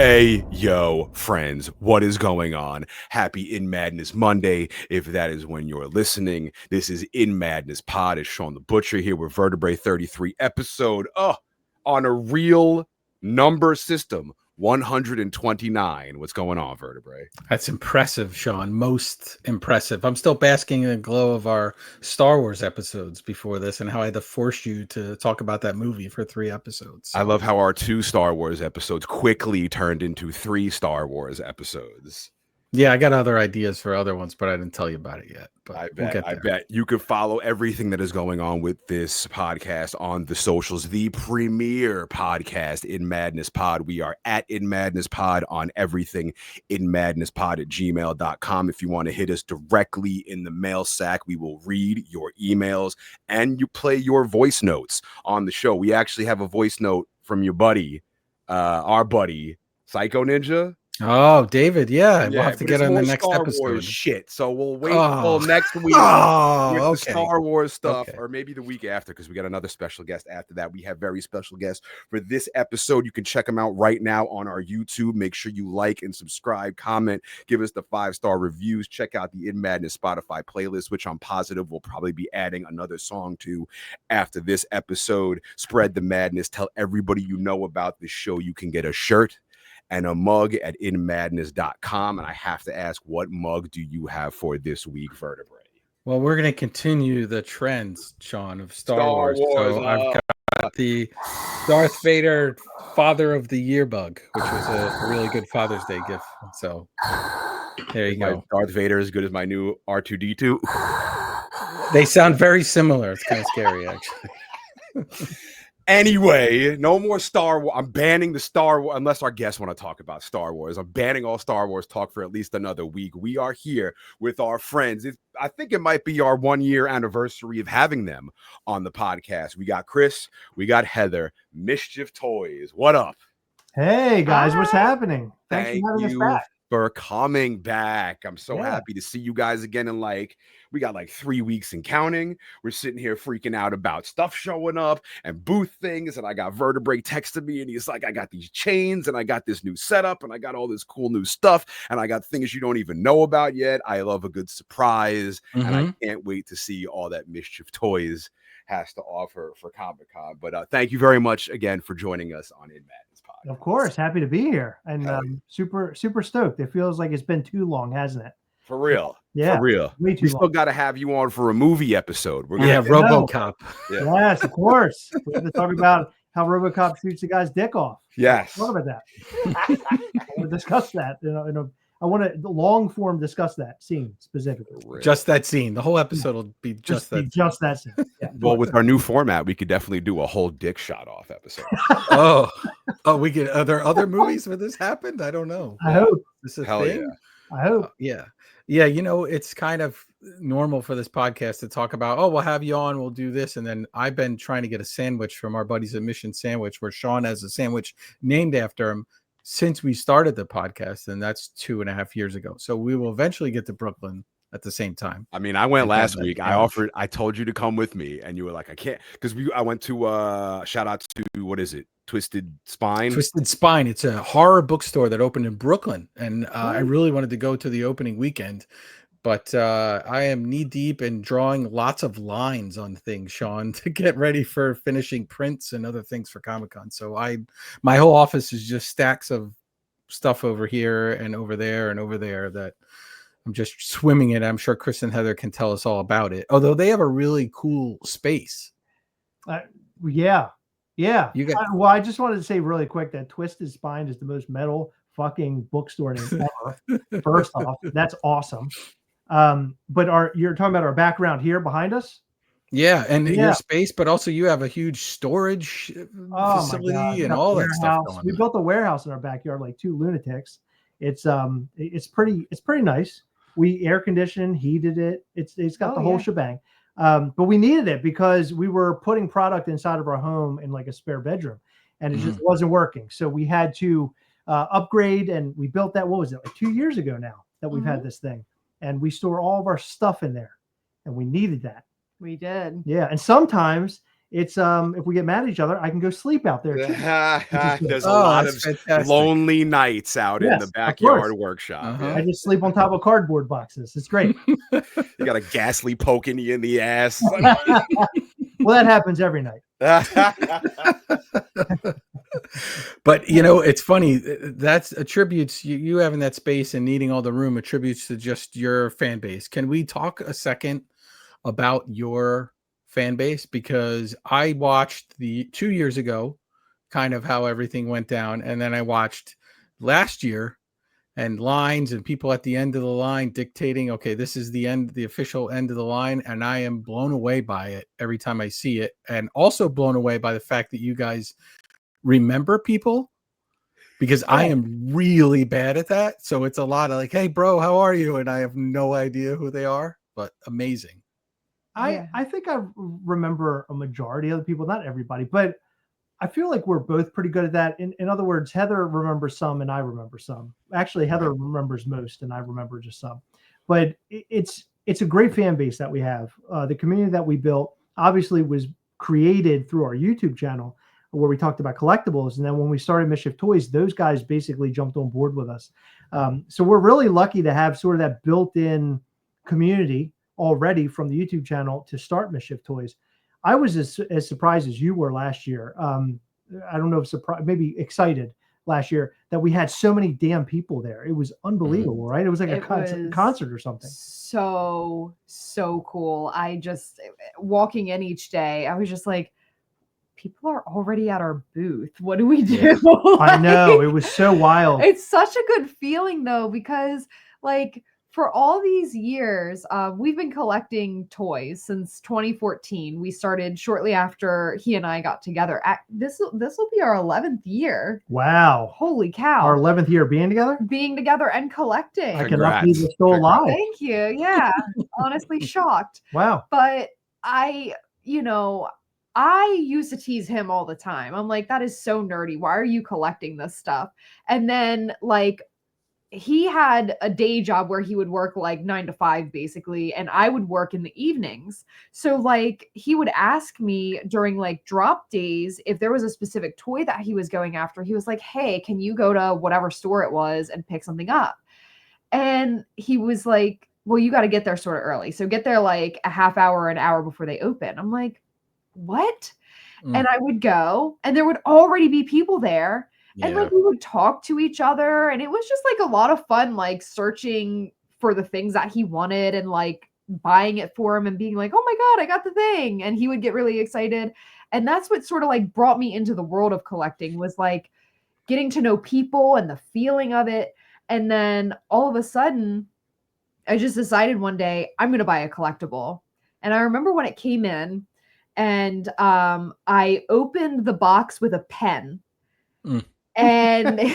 Hey, yo, friends, what is going on? Happy In Madness Monday, if that is when you're listening. This is In Madness Pod. It's Shawn the Butcher here with Vertebrae33 episode on a real number system, 129. What's going on, Vertebrae? That's impressive, Shawn. Most impressive. I'm still basking in the glow of our Star Wars episodes before this and how I had to force you to talk about that movie for 3 episodes. I love how our 2 Star Wars episodes quickly turned into 3 Star Wars episodes. Yeah, I got other ideas for other ones, but I didn't tell you about it yet. But I bet you can follow everything that is going on with this podcast on the socials. The premier podcast, In Madness Pod. We are at In Madness Pod on everything. InMadnessPod@gmail.com. If you want to hit us directly in the mail sack, we will read your emails and you play your voice notes on the show. We actually have a voice note from your buddy, our buddy, Psycho Ninja. Oh, David, yeah, we'll have to get on the next Star episode. Wars shit, so we'll wait till next week with the Star Wars stuff, or maybe the week after, because we got another special guest after that. We have very special guests for this episode. You can check them out right now on our YouTube. Make sure you like and subscribe, comment, give us the 5-star reviews. Check out the In Madness Spotify playlist, which I'm positive we'll probably be adding another song to after this episode. Spread the madness. Tell everybody you know about this show. You can get a shirt and a mug at inmadness.com. And I have to ask, what mug do you have for this week, Vertebrae? Well, we're going to continue the trends, Shawn, of Star Wars. So I've got the Darth Vader Father of the Year bug, which was a really good Father's Day gift. So there you go. Darth Vader as good as my new R2-D2? They sound very similar. It's kind of scary, actually. Anyway, no more Star Wars. I'm banning the Star Wars, unless our guests want to talk about Star Wars. I'm banning all Star Wars talk for at least another week. We are here with our friends. I think it might be our 1-year anniversary of having them on the podcast. We got Chris, we got Heather, Mischief Toys. What up? Hey, guys, what's happening? Thank for having us you back. for coming back. I'm so happy to see you guys again. And we got 3 weeks and counting. We're sitting here freaking out about stuff showing up and booth things. And I got Vertebrae texting me and he's like, I got these chains and I got this new setup and I got all this cool new stuff. And I got things you don't even know about yet. I love a good surprise. And I can't wait to see all that Mischief Toys has to offer for Comic-Con. But thank you very much again for joining us on In Madness Pod. Of course, happy to be here and super stoked. It feels like it's been too long, hasn't it? For real. Yeah. For real. We still got to have you on for a movie episode. RoboCop. Yeah. Yes, of course. We have to talk about how RoboCop shoots the guy's dick off. Yes. Talk about that. I want to discuss that. I want to long form discuss that scene specifically. Just that scene. The whole episode will be just that scene. Yeah. Well, with our new format, we could definitely do a whole dick shot off episode. We could. Are there other movies where this happened? I don't know. I hope. This is a Hell thing? Yeah. I hope. Yeah. It's kind of normal for this podcast to talk about, we'll have you on, we'll do this. And then I've been trying to get a sandwich from our buddies at Mission Sandwich, where Shawn has a sandwich named after him since we started the podcast. And that's 2.5 years ago. So we will eventually get to Brooklyn at the same time. I mean, I went last week. I told you to come with me and you were like, I can't, because I went to shout out to, what is it? Twisted Spine. It's a horror bookstore that opened in Brooklyn. And I really wanted to go to the opening weekend, but I am knee deep in drawing lots of lines on things, Shawn, to get ready for finishing prints and other things for Comic-Con. So my whole office is just stacks of stuff over here and over there and over there that I'm just swimming in. I'm sure Chris and Heather can tell us all about it. Although they have a really cool space. Yeah. Well, I just wanted to say really quick that Twisted Spine is the most metal fucking bookstore name ever. First off, that's awesome. But you're talking about our background here behind us? Yeah, and your space, but also you have a huge storage facility and all that stuff going on. We built a warehouse in our backyard like 2 lunatics. It's pretty nice. We air conditioned, heated it. It's got the whole shebang. But we needed it because we were putting product inside of our home in like a spare bedroom, and it just wasn't working. So we had to upgrade, and we built that. What was it, like 2 years ago now that we've had this thing, and we store all of our stuff in there, and we needed that. We did. Yeah, and sometimes It's if we get mad at each other, I can go sleep out there. There's a lot of lonely nights out in the backyard workshop. Yeah. I just sleep on top of cardboard boxes. It's great. You got a ghastly poking you in the ass. Well, that happens every night. But you know, it's funny. That's attributes you having that space and needing all the room attributes to just your fan base. Can we talk a second about your fan base? Because I watched the 2 years ago, kind of how everything went down, and then I watched last year, and lines and people at the end of the line dictating, okay, this is the end, the official end of the line, and I am blown away by it every time I see it, and also blown away by the fact that you guys remember people, because I am really bad at that. So it's a lot of like, hey bro, how are you? And I have no idea who they are, but amazing. I think I remember a majority of the people, not everybody, but I feel like we're both pretty good at that. In other words, Heather remembers some and I remember some. Actually, Heather remembers most and I remember just some. But it's a great fan base that we have. The community that we built obviously was created through our YouTube channel where we talked about collectibles. And then when we started Mischief Toys, those guys basically jumped on board with us. So we're really lucky to have sort of that built-in community already from the YouTube channel to start Mischief Toys. I was as surprised as you were last year. I don't know if surprised, maybe excited last year that we had so many damn people there. It was unbelievable, right? It was like a concert or something. So cool. I just, walking in each day, I was just like, people are already at our booth. What do we do? I know. It was so wild. It's such a good feeling though, because like, for all these years, we've been collecting toys since 2014. We started shortly after he and I got together. This will be our 11th year. Wow. Holy cow. Our 11th year being together? Being together and collecting. I cannot believe we're still alive. Thank you. Yeah. Honestly shocked. Wow. But I used to tease him all the time. I'm like, that is so nerdy. Why are you collecting this stuff? And then like, he had a day job where he would work like 9 to 5 basically, and I would work in the evenings. So like he would ask me during like drop days if there was a specific toy that he was going after. He was like, hey, can you go to whatever store it was and pick something up? And he was like, well, you got to get there sort of early. So get there like a half hour, an hour before they open. I'm like, what? And I would go and there would already be people there. Yeah. And like we would talk to each other and it was just like a lot of fun, like searching for the things that he wanted and like buying it for him and being like, oh my God, I got the thing. And he would get really excited. And that's what sort of like brought me into the world of collecting, was like getting to know people and the feeling of it. And then all of a sudden I just decided one day I'm going to buy a collectible. And I remember when it came in and I opened the box with a pen. And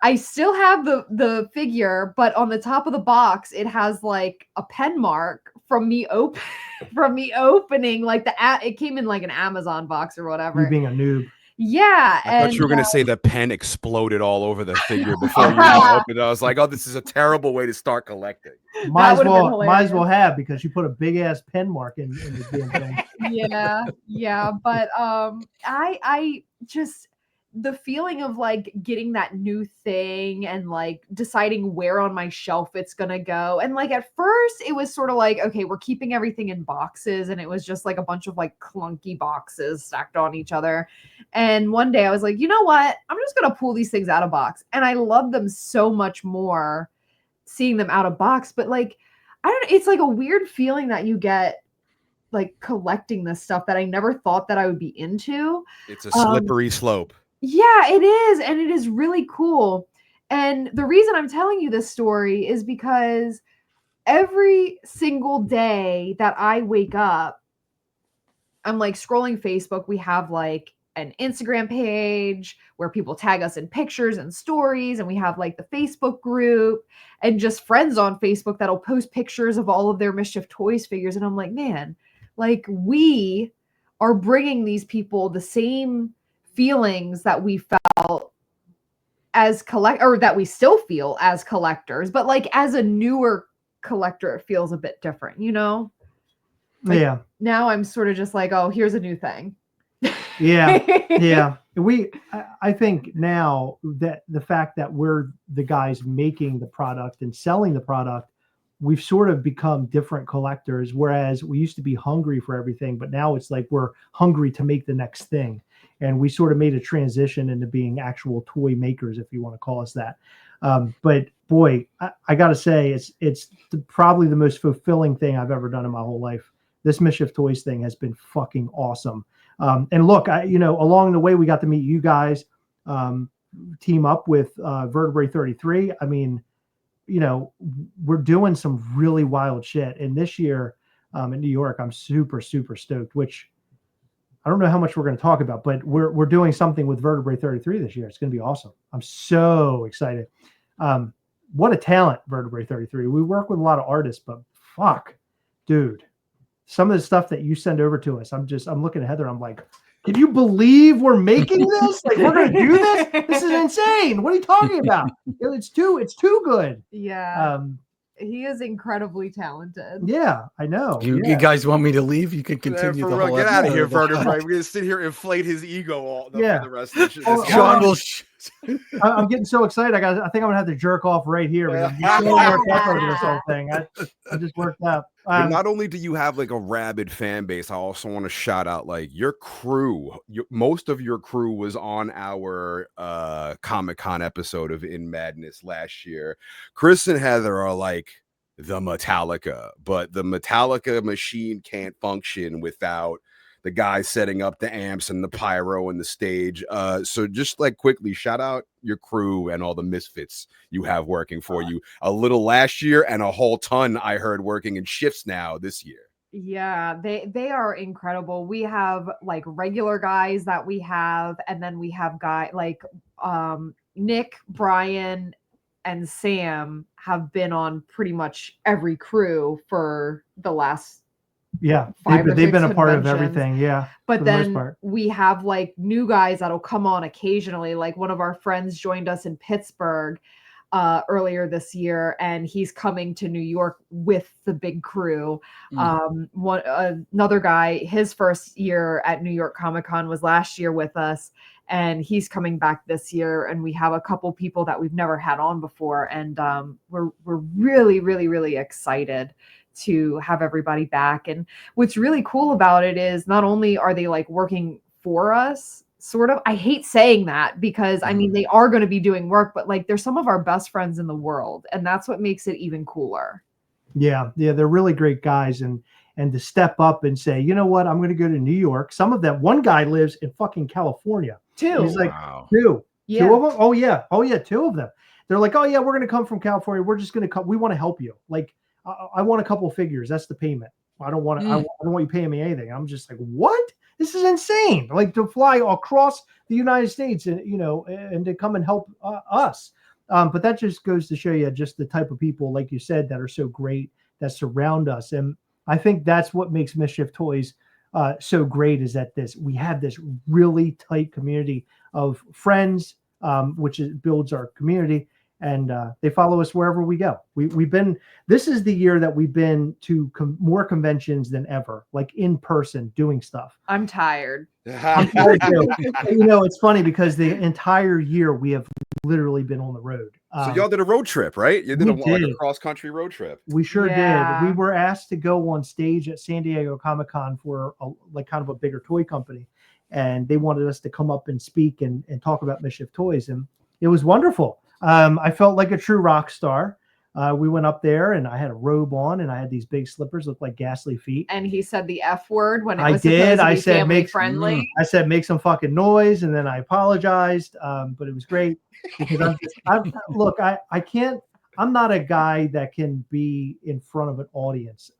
I still have the figure, but on the top of the box, it has like a pen mark from me opening like it came in like an Amazon box or whatever. You being a noob. Yeah. I thought you were going to say the pen exploded all over the figure before you opened it. I was like, oh, this is a terrible way to start collecting. Might as well have, because you put a big ass pen mark in the damn thing. Yeah. But I just, the feeling of like getting that new thing and like deciding where on my shelf it's going to go. And like at first it was sort of like, okay, we're keeping everything in boxes. And it was just like a bunch of like clunky boxes stacked on each other. And one day I was like, you know what? I'm just going to pull these things out of box. And I love them so much more seeing them out of box. But like, I don't know, it's like a weird feeling that you get like collecting this stuff that I never thought that I would be into. It's a slippery slope. Yeah, it is. And it is really cool. And the reason I'm telling you this story is because every single day that I wake up, I'm like scrolling Facebook. We have like an Instagram page where people tag us in pictures and stories. And we have like the Facebook group and just friends on Facebook that'll post pictures of all of their Mischief Toys figures. And I'm like, man, like we are bringing these people the same feelings that we felt as or that we still feel as collectors, but like as a newer collector, it feels a bit different, you know? Yeah. Now I'm sort of just like, oh, here's a new thing. Yeah. Yeah. I think now that the fact that we're the guys making the product and selling the product, we've sort of become different collectors, whereas we used to be hungry for everything, but now it's like we're hungry to make the next thing. And we sort of made a transition into being actual toy makers, if you want to call us that. But boy, I got to say, it's probably the most fulfilling thing I've ever done in my whole life. This Mischief Toys thing has been fucking awesome. And look, along the way, we got to meet you guys, team up with Vertebrae33. I mean, we're doing some really wild shit. And this year in New York, I'm super, super stoked, which I don't know how much we're going to talk about, but we're doing something with Vertebrae33 this year. It's going to be awesome. I'm so excited. What a talent, Vertebrae33. We work with a lot of artists, but fuck, dude. Some of the stuff that you send over to us, I'm looking at Heather. I'm like, can you believe we're making this? Like, we're going to do this? This is insane. What are you talking about? It's too good. Yeah. He is incredibly talented. Yeah, I know. You guys want me to leave? You can continue the whole Get out of here, Vertebrae. We're going to sit here and inflate his ego for the rest of the show. Shawn will... I'm getting so excited. I think I'm gonna have to jerk off right here because I'm so worked up over this whole thing. I just worked up. Not only do you have like a rabid fan base, I also want to shout out like your crew. Most of your crew was on our Comic-Con episode of In Madness last year. Chris and Heather are like the Metallica, but the Metallica machine can't function without the guys setting up the amps and the pyro and the stage. So just like quickly, shout out your crew and all the misfits you have working for you. A little last year and a whole ton I heard working in shifts now this year. Yeah, they are incredible. We have like regular guys that we have, and then we have like Nick, Brian, and Sam have been on pretty much every crew for the last they've been a part of everything. Yeah, but then we have like new guys that'll come on occasionally. Like one of our friends joined us in Pittsburgh earlier this year, and he's coming to New York with the big crew. Another guy, his first year at New York Comic-Con was last year with us, and he's coming back this year. And we have a couple people that we've never had on before, and we're really, really, really excited to have everybody back. And what's really cool about it is not only are they like working for us, sort of, I hate saying that because I mean, they are going to be doing work, but like they're some of our best friends in the world. And that's what makes it even cooler. Yeah. They're really great guys. And to step up and say, you know what, I'm going to go to New York. Some of them, one guy lives in fucking California. Two. He's like, two of them. Oh yeah. Two of them. They're like, oh yeah, we're going to come from California. We're just going to come. We want to help you. Like, I want a couple of figures. That's the payment. I don't want I don't want you paying me anything. I'm just like, what? This is insane. Like to fly across the United States and, and to come and help us. But that just goes to show you just the type of people, like you said, that are so great that surround us. And I think that's what makes Mischief Toys so great, is that we have this really tight community of friends, which builds our community. And they follow us wherever we go. This is the year that we've been to more conventions than ever, like in person doing stuff. I'm tired. I'm tired too. It's funny because the entire year we have literally been on the road. So y'all did a road trip, right? You did a cross-country road trip. We sure did. We were asked to go on stage at San Diego Comic-Con for kind of a bigger toy company. And they wanted us to come up and speak and talk about Mischief Toys. And it was wonderful. I felt like a true rock star. We went up there and I had a robe on and I had these big slippers, looked like ghastly feet. And he said the F word when it was I said, family friendly. I said, make some fucking noise. And then I apologized. But it was great because I can't, I'm not a guy that can be in front of an audience.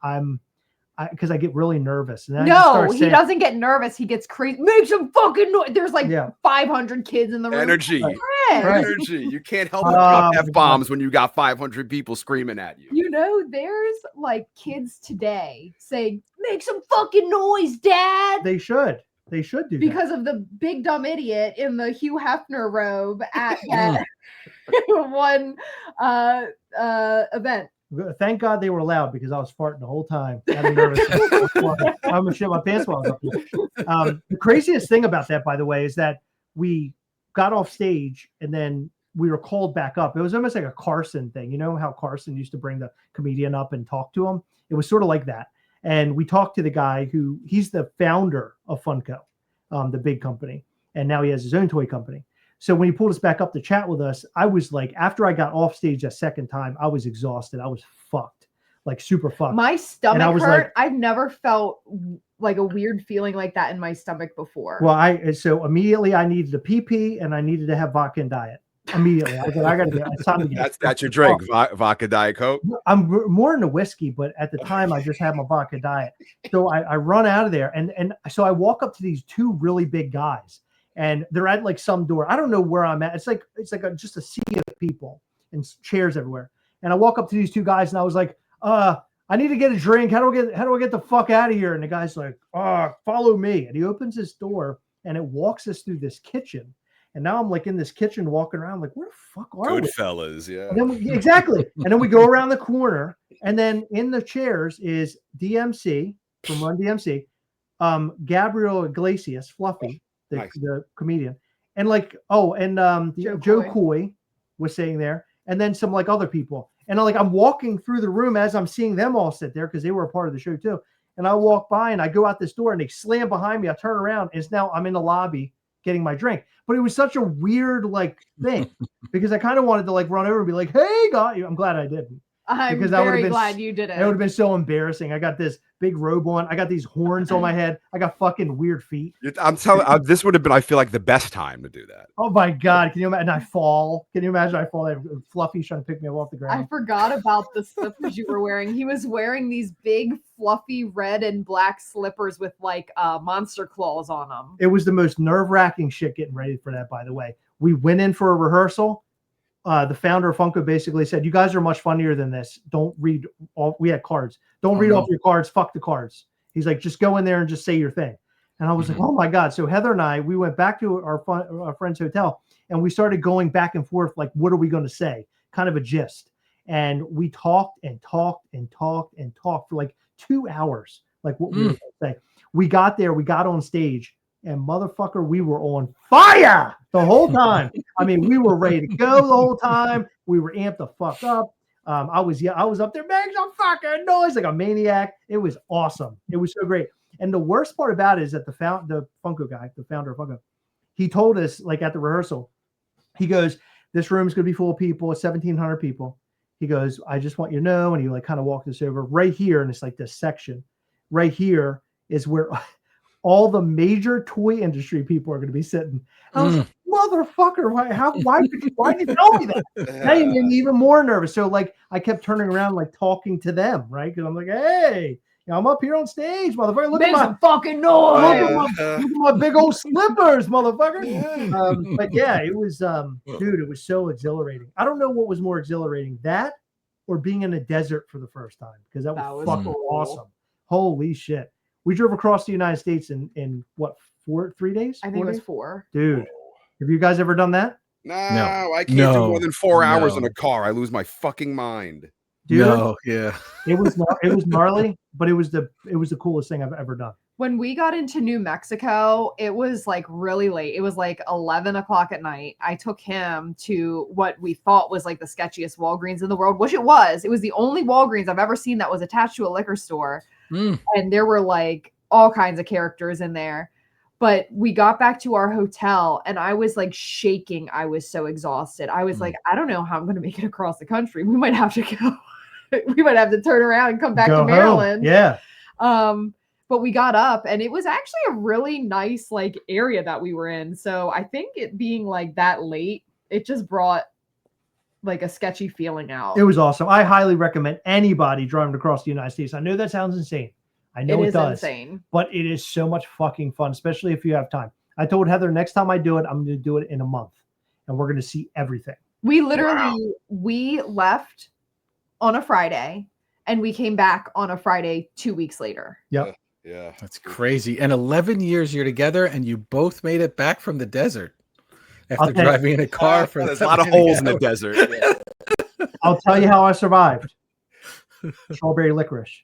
Because I get really nervous. And he doesn't get nervous. He gets crazy. Make some fucking noise. There's like 500 kids in the room. Energy. You can't help but drop F-bombs when you got 500 people screaming at you. There's like kids today saying, make some fucking noise, Dad. They should do because of the big dumb idiot in the Hugh Hefner robe at that one event. Thank God they were loud because I was farting the whole time. I'm nervous. I'm gonna shit my pants while I was up there. The craziest thing about that, by the way, is that we got off stage and then we were called back up. It was almost like a Carson thing. You know how Carson used to bring the comedian up and talk to him? It was sort of like that. And we talked to the guy he's the founder of Funko, the big company. And now he has his own toy company. So when he pulled us back up to chat with us, I was like, after I got off stage a second time, I was exhausted. I was fucked, like super fucked. My stomach hurt. Like, I've never felt like a weird feeling like that in my stomach before. Well, so immediately I needed a pee and I needed to have vodka and diet. Immediately, I said, I got to get. It's time to get. That's your drink, vodka Diet Coke. I'm more into whiskey, but at the time I just had my vodka diet. So I run out of there, and so I walk up to these two really big guys, and they're at like some door. I don't know where I'm at. It's like just a sea of people and chairs everywhere. And I walk up to these two guys, and I was like, I need to get a drink. How do I get the fuck out of here? And the guy's like, follow me. And he opens his door, and it walks us through this kitchen. And now I'm like in this kitchen walking around, like, where the fuck are we? Goodfellas, yeah. And then exactly. And then we go around the corner, and then in the chairs is DMC from Run DMC, Gabriel Iglesias, Fluffy, the comedian, and like, Joe Coy was sitting there, and then some like other people. And I'm walking through the room as I'm seeing them all sit there because they were a part of the show too. And I walk by and I go out this door and they slam behind me. I turn around and now I'm in the lobby getting my drink. But it was such a weird thing because I kind of wanted to run over and be like, "Hey, guy!" I'm glad I didn't. I'm very glad you didn't. It would have been so embarrassing. I got this big robe on. I got these horns on my head. I got fucking weird feet. I'm telling you, this would have been, I feel like, the best time to do that. Oh my God. Can you imagine? I fall. Can you imagine I fall? Fluffy's trying to pick me up off the ground. I forgot about the slippers you were wearing. He was wearing these big, fluffy red and black slippers with monster claws on them. It was the most nerve-wracking shit getting ready for that, by the way. We went in for a rehearsal. The founder of Funko basically said, "You guys are much funnier than this. Don't read all." We had cards. Don't read off your cards. Fuck the cards. He's like, just go in there and just say your thing. And I was like, oh my God. So Heather and I, we went back to our friend's hotel and we started going back and forth. Like, what are we going to say? Kind of a gist. And we talked and talked and talked and talked for like 2 hours. Like what we were going to say. We got there. We got on stage. And motherfucker, we were on fire the whole time. I mean, we were ready to go the whole time. We were amped the fuck up. I was up there making some fucking noise like a maniac. It was awesome. It was so great. And the worst part about it is that the Funko guy, the founder of Funko, he told us at the rehearsal, he goes, "This room is going to be full of people. It's 1,700 people." He goes, "I just want you to know," and he kind of walked us over right here, and it's like this section right here is where all the major toy industry people are going to be sitting. I was like, motherfucker, why did you tell me that? That made me even more nervous. So I kept turning around, talking to them, right? Because I'm like, hey, I'm up here on stage, motherfucker. Look at my fucking noise. Look at my big old slippers, motherfucker. But yeah, it was, dude, it was so exhilarating. I don't know what was more exhilarating, that or being in a desert for the first time, because that was fucking awesome. Holy shit. We drove across the United States in what, 3 days? I think it was 4. Dude, have you guys ever done that? No, I can't do more than 4 hours in a car. I lose my fucking mind. Dude, yeah. It was gnarly, but it was the coolest thing I've ever done. When we got into New Mexico, it was really late. It was 11 o'clock at night. I took him to what we thought was the sketchiest Walgreens in the world, which it was. It was the only Walgreens I've ever seen that was attached to a liquor store. And there were all kinds of characters in there. But we got back to our hotel and I was shaking. I was so exhausted. I was I don't know how I'm going to make it across the country. We might have to go. We might have to turn around and come back to Maryland. Yeah. But we got up and it was actually a really nice area that we were in. So I think it being that late, it just brought a sketchy feeling out. It was awesome. I highly recommend anybody driving across the United States. I know that sounds insane. I know it does. Insane. But it is so much fucking fun, especially if you have time. I told Heather next time I do it, I'm going to do it in a month and we're going to see everything. We literally, we left on a Friday and we came back on a Friday 2 weeks later. Yep. Yeah. That's crazy. And 11 years you're together and you both made it back from the desert after driving in a car for there's a lot of holes in the desert. I'll tell you how I survived. Strawberry licorice.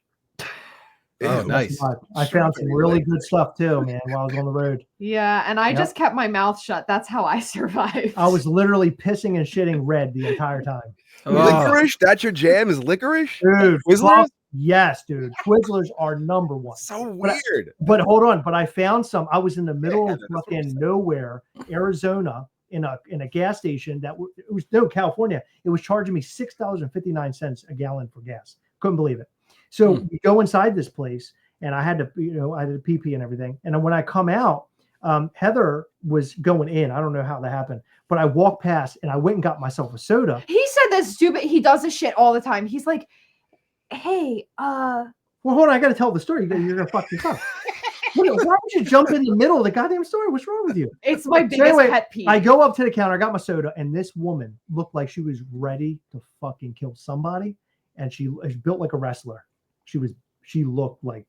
Oh, nice. I found some really good stuff too, man, while I was on the road. Yeah, and I just kept my mouth shut. That's how I survived. I was literally pissing and shitting red the entire time. Licorice? That's your jam? Is licorice? Dude, Twizzlers? Yes, dude. Twizzlers are number one. So weird. But hold on. But I found some. I was in the middle of fucking nowhere, Arizona, in a gas station it was California. It was charging me $6.59 a gallon for gas. Couldn't believe it. So we go inside this place, and I had to pee and everything. And then when I come out, Heather was going in. I don't know how that happened, but I walked past and I went and got myself a soda. He said this stupid. He does this shit all the time. He's like, "Hey, well, hold on. I got to tell the story. You're gonna fuck this up. Why would you jump in the middle of the goddamn story? What's wrong with you? It's my biggest pet peeve. I go up to the counter. I got my soda, and this woman looked like she was ready to fucking kill somebody, and she built like a wrestler. She looked like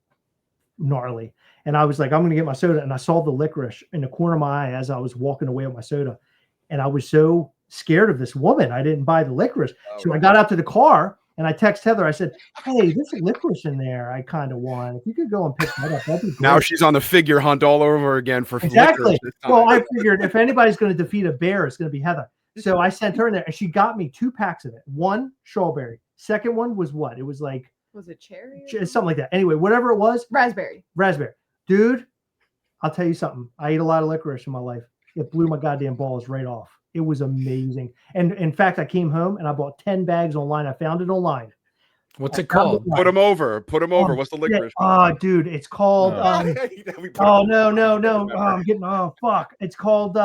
gnarly. And I was like, I'm going to get my soda. And I saw the licorice in the corner of my eye as I was walking away with my soda. And I was so scared of this woman. I didn't buy the licorice. So I got out to the car and I text Heather. I said, hey, there's a licorice in there. I kind of want. If you could go and pick that up, that'd be great. Now she's on the figure hunt all over again for exactly. Well, I figured if anybody's going to defeat a bear, it's going to be Heather. So I sent her in there and she got me 2 packs of it. One strawberry. Second one was what? It was like, was it cherry? Something like that. Anyway, whatever it was. Raspberry. Dude, I'll tell you something. I ate a lot of licorice in my life. It blew my goddamn balls right off. It was amazing. And in fact, I came home and I bought 10 bags online. I found it online. What's it called? Put them over. What's the licorice? Dude, it's called. No. I'm getting. Oh, fuck. It's called.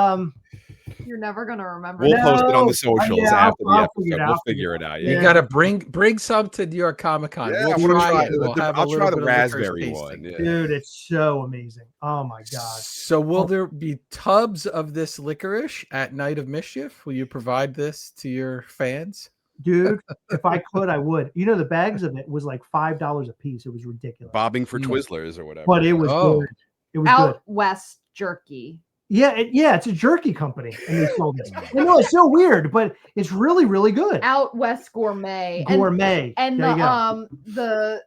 You're never gonna remember. We'll post it on the socials after the episode. We'll figure it out. Yeah. You gotta bring some to New York Comic Con. Yeah, we'll try it. I'll try the raspberry one. Yeah. Dude, it's so amazing. Oh my god. So will there be tubs of this licorice at Night of Mischief? Will you provide this to your fans? Dude, if I could, I would. The bags of it was like $5 a piece. It was ridiculous. Bobbing for Twizzlers or whatever. But it was good. It was Out good. West jerky. Yeah, it's a jerky company, and they sold it. I know it's so weird, but it's really, really good. Out West Gourmet. And the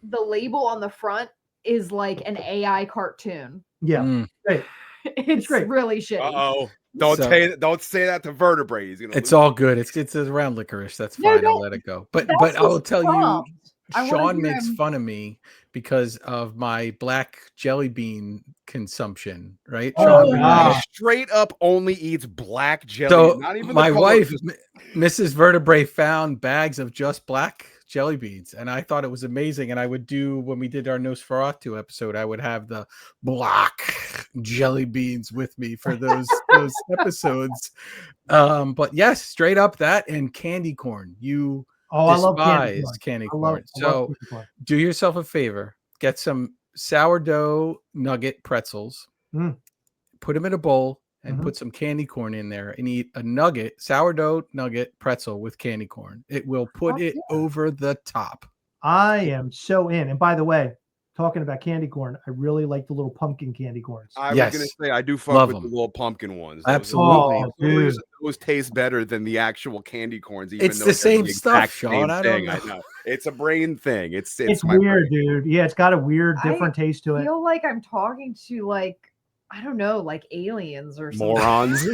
label on the front is like an AI cartoon. Yeah, great. It's great. Really shitty. Uh-oh. Don't say that to Vertebrae. It's all good. It's around licorice. That's fine. I'll let it go. But I'll tell you, Shawn makes fun of me because of my black jelly bean consumption, right? Shawn straight up only eats black jelly. So not even my wife, Mrs. Vertebrae, found bags of just black jelly beans, and I thought it was amazing. And I would do, when we did our Nosferatu episode, I would have the black jelly beans with me for those episodes. But yes, straight up that and candy corn. I love candy corn. So do yourself a favor. Get some sourdough nugget pretzels. Put them in a bowl and put some candy corn in there and eat a sourdough nugget pretzel with candy corn. It will put it over the top. I am so in. And by the way, talking about candy corn, I really like the little pumpkin candy corns. I was gonna say I do fuck with the little pumpkin ones. Absolutely. Those taste better than the actual candy corns. Even it's the same stuff, Shawn. I don't know. I know. It's a brain thing. It's weird, dude. Yeah, it's got a weird, different taste to it. I feel like I'm talking to I don't know, like aliens or something. Morons.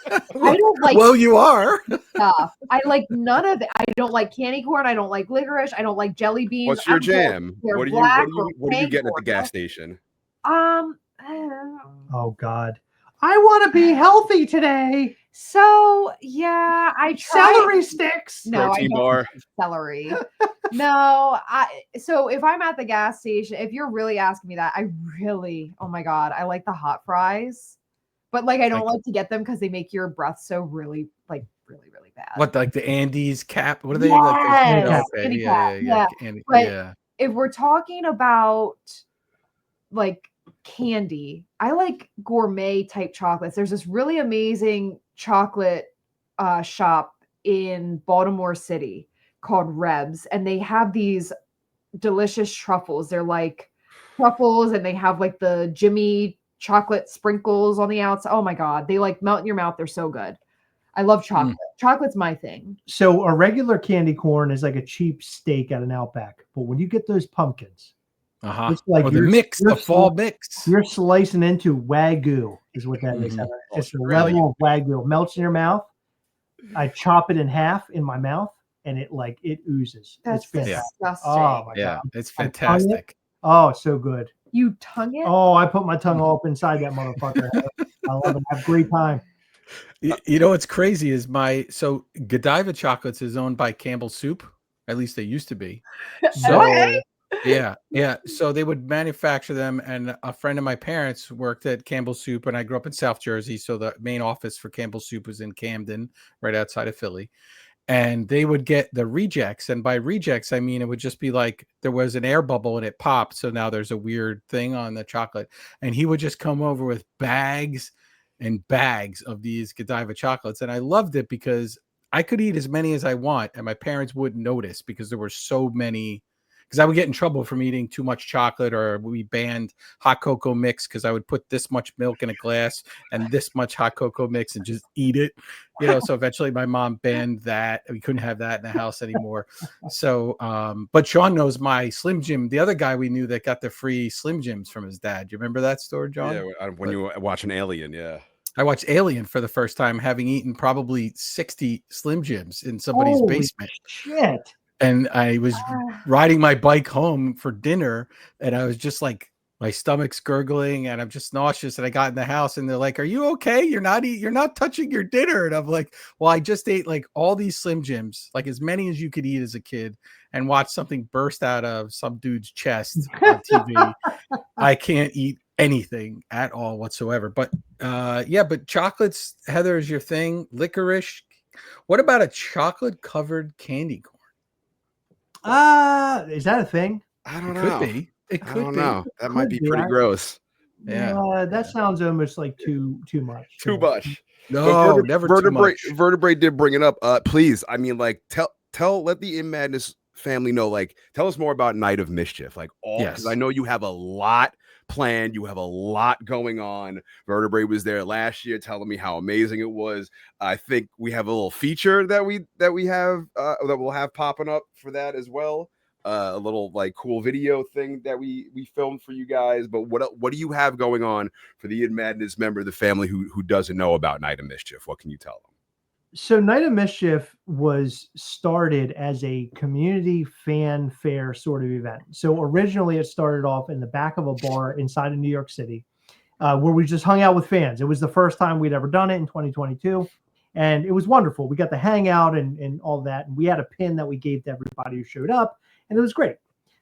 I don't like. Well, you are. Stuff. I like none of it. I don't like candy corn. I don't like licorice. I don't like jelly beans. What's your jam? What are you getting at the gas station? Oh God. I want to be healthy today. So yeah, I tried celery sticks. No, I don't celery. No, so if I'm at the gas station, if you're really asking me that, oh my God, I like the hot fries. But I don't like to get them because they make your breath so really bad. What, like the Andes cap? What are they? If we're talking about candy, I like gourmet type chocolates. There's this really amazing chocolate shop in Baltimore City called Rebs, and they have these delicious truffles. They're like truffles, and they have the Jimmy chocolate sprinkles on the outside. Oh my God, they melt in your mouth. They're so good. I love chocolate. chocolate's my thing. So a regular candy corn is like a cheap steak at an Outback, but when you get those pumpkins, it's like the mix, the fall mix. You're slicing into Wagyu, is what that is. It's the level of Wagyu. It melts in your mouth. I chop it in half in my mouth, and it oozes. That's fantastic. Disgusting. Oh my god, it's fantastic. Oh, so good. You tongue it? Oh, I put my tongue all up inside that motherfucker. I love it. I have a great time. You know what's crazy is Godiva Chocolates is owned by Campbell Soup. At least they used to be. So yeah. So they would manufacture them, and a friend of my parents worked at Campbell Soup, and I grew up in South Jersey, so the main office for Campbell Soup was in Camden, right outside of Philly. And they would get the rejects, and by rejects I mean it would just be like there was an air bubble and it popped, so now there's a weird thing on the chocolate, and he would just come over with bags and bags of these Godiva chocolates, and I loved it because I could eat as many as I want, and my parents wouldn't notice because there were so many. Because I would get in trouble from eating too much chocolate, or we banned hot cocoa mix because I would put this much milk in a glass and this much hot cocoa mix and just eat it, so eventually my mom banned that. We couldn't have that in the house anymore. So but Shawn knows my Slim Jim, the other guy we knew that got the free Slim Jims from his dad. You remember that story, John? Yeah, when you were watching Alien. I watched Alien for the first time, having eaten probably 60 Slim Jims in somebody's basement. Shit. And I was riding my bike home for dinner, and I was just like, my stomach's gurgling, and I'm just nauseous. And I got in the house, and they're like, "Are you okay? You're not touching your dinner." And I'm like, "Well, I just ate like all these Slim Jims, like as many as you could eat as a kid, and watch something burst out of some dude's chest on TV. I can't eat anything at all whatsoever." But but chocolates, Heather, is your thing. Licorice. What about a chocolate covered candy corn? Is that a thing? I don't know. It could be. That might be pretty gross. Yeah. That sounds almost like too much. Too much. No, never too much. Vertebrae did bring it up. Please, I mean, like, let the In Madness family know, like, tell us more about Night of Mischief. Like, because I know you have a lot planned. You have a lot going on. Vertebrae was there last year telling me how amazing it was. I think we have a little feature that we'll have popping up for that as well. A little like cool video thing that we filmed for you guys. But what do you have going on for the In Madness member of the family who doesn't know about Night of Mischief? What can you tell them? So Night of Mischief was started as a community fan fair sort of event. So originally it started off in the back of a bar inside of New York City, where we just hung out with fans. It was the first time we'd ever done it in 2022. And it was wonderful. We got to hang out and all that. And we had a pin that we gave to everybody who showed up, and it was great.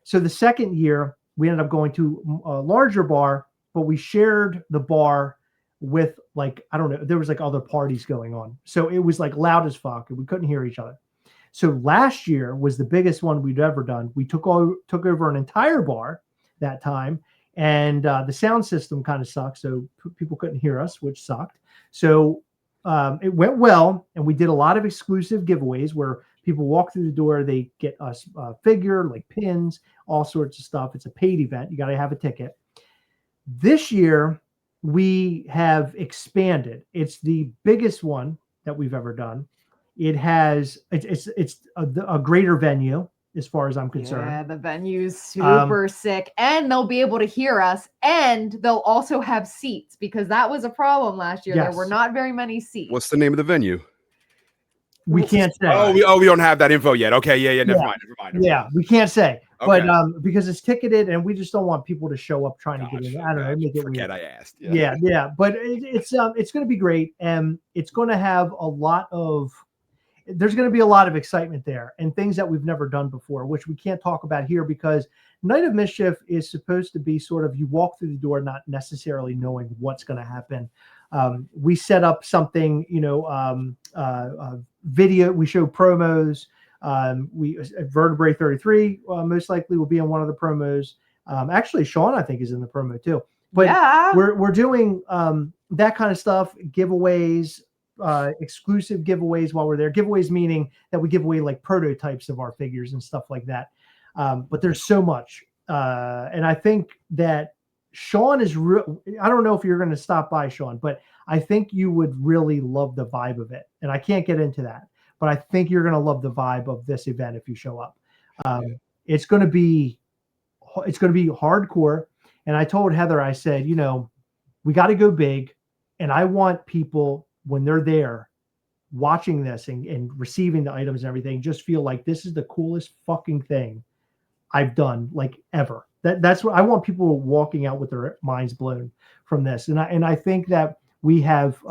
So the second year, we ended up going to a larger bar, but we shared the bar with, like, I don't know, there was like other parties going on. So it was like loud as fuck, and we couldn't hear each other. So last year was the biggest one we'd ever done. We took over an entire bar that time, and the sound system kind of sucked, so people couldn't hear us, which sucked. So it went well, and we did a lot of exclusive giveaways where people walk through the door, they get us a figure, like pins, all sorts of stuff. It's a paid event. You got to have a ticket. This year, we have expanded. It's the biggest one that we've ever done. It's a greater venue as far as I'm concerned. Yeah, the venue's super sick, and they'll be able to hear us, and they'll also have seats, because that was a problem last year. Yes. There were not very many seats. What's the name of the venue? We can't say. We don't have that info yet. Okay, yeah. Never mind. Yeah, we can't say. Okay. But because it's ticketed, and we just don't want people to show up trying to get in. I don't know. Make it Forget weird. I asked. Yeah. But it's going to be great, and it's going to have there's going to be a lot of excitement there, and things that we've never done before, which we can't talk about here, because Night of Mischief is supposed to be sort of, you walk through the door not necessarily knowing what's going to happen. We set up something, video. We show promos. Vertebrae33 most likely will be in one of the promos. Actually, Shawn, I think, is in the promo too. But yeah, we're doing that kind of stuff, giveaways, exclusive giveaways while we're there. Giveaways meaning that we give away like prototypes of our figures and stuff like that. But there's so much, and I think that Shawn is real. I don't know if you're going to stop by, Shawn, but I think you would really love the vibe of it. And I can't get into that, but I think you're going to love the vibe of this event if you show up. It's going to be hardcore. And I told Heather, I said, you know, we got to go big. And I want people, when they're there watching this and receiving the items and everything, just feel like this is the coolest fucking thing I've done, like, ever. That's what I want, people walking out with their minds blown from this. And I think that we have